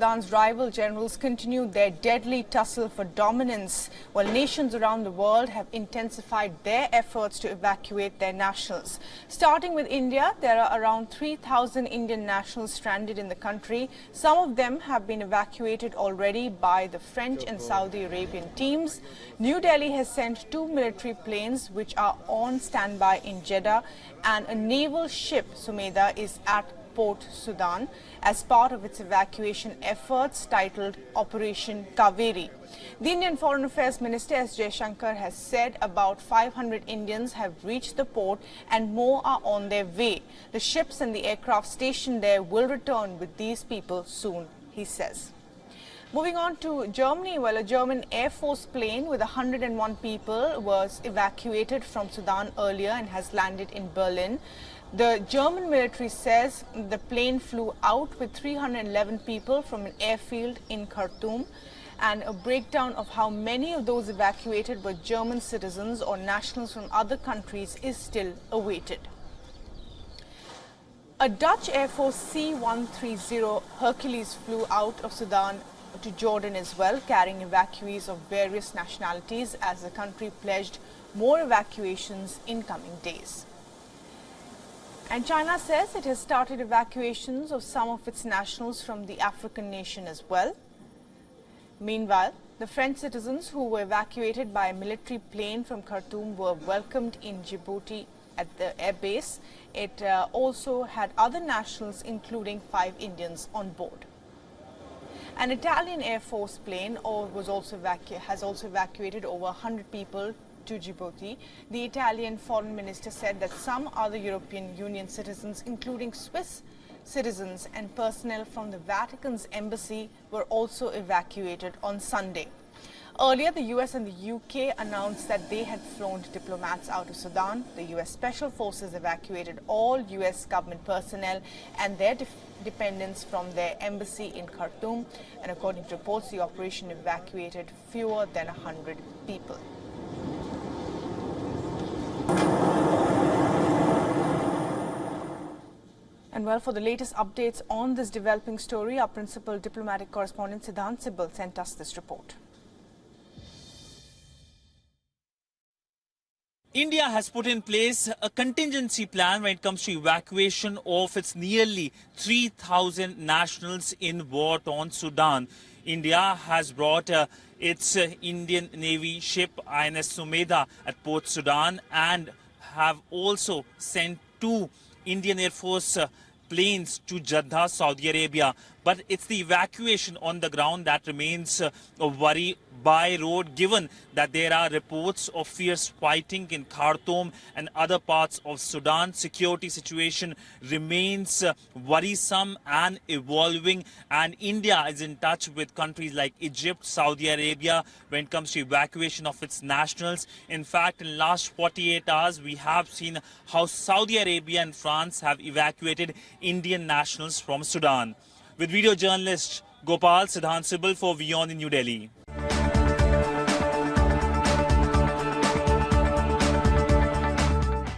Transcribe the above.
Sudan's rival generals continue their deadly tussle for dominance, while nations around the world have intensified their efforts to evacuate their nationals. Starting with India, there are around 3,000 Indian nationals stranded in the country. Some of them have been evacuated already by the French and Saudi Arabian teams. New Delhi has sent 2 military planes which are on standby in Jeddah, and a naval ship, Sumedha, is at Port Sudan as part of its evacuation efforts titled Operation Kaveri. The Indian Foreign Affairs Minister S. Jaishankar has said about 500 Indians have reached the port and more are on their way. The ships and the aircraft stationed there will return with these people soon, he says. Moving on to Germany, well, a German Air Force plane with 101 people was evacuated from Sudan earlier and has landed in Berlin. The German military says the plane flew out with 311 people from an airfield in Khartoum, and a breakdown of how many of those evacuated were German citizens or nationals from other countries is still awaited. A Dutch Air Force C-130 Hercules flew out of Sudan to Jordan as well, carrying evacuees of various nationalities as the country pledged more evacuations in coming days. And China says it has started evacuations of some of its nationals from the African nation as well. Meanwhile, the French citizens who were evacuated by a military plane from Khartoum were welcomed in Djibouti at the airbase. It also had other nationals, including 5 Indians, on board. An Italian Air Force plane has also evacuated over 100 people to Djibouti. The Italian foreign minister said that some other European Union citizens, including Swiss citizens and personnel from the Vatican's embassy, were also evacuated on Sunday. Earlier, the US and the UK announced that they had flown diplomats out of Sudan. The US Special Forces evacuated all US government personnel and their dependents from their embassy in Khartoum. And according to reports, the operation evacuated fewer than 100 people. And well, for the latest updates on this developing story, our principal diplomatic correspondent Siddhant Sibal sent us this report. India has put in place a contingency plan when it comes to evacuation of its nearly 3,000 nationals in war-torn Sudan. India has brought its Indian Navy ship INS Sumedha at Port Sudan and have also sent 2 Indian Air Force planes to Jeddah, Saudi Arabia. But it's the evacuation on the ground that remains a worry by road, given that there are reports of fierce fighting in Khartoum and other parts of Sudan. Security situation remains worrisome and evolving, and India is in touch with countries like Egypt, Saudi Arabia when it comes to evacuation of its nationals. In fact, in the last 48 hours, we have seen how Saudi Arabia and France have evacuated Indian nationals from Sudan. With video journalist Gopal, Siddhant Sibal for WION in New Delhi.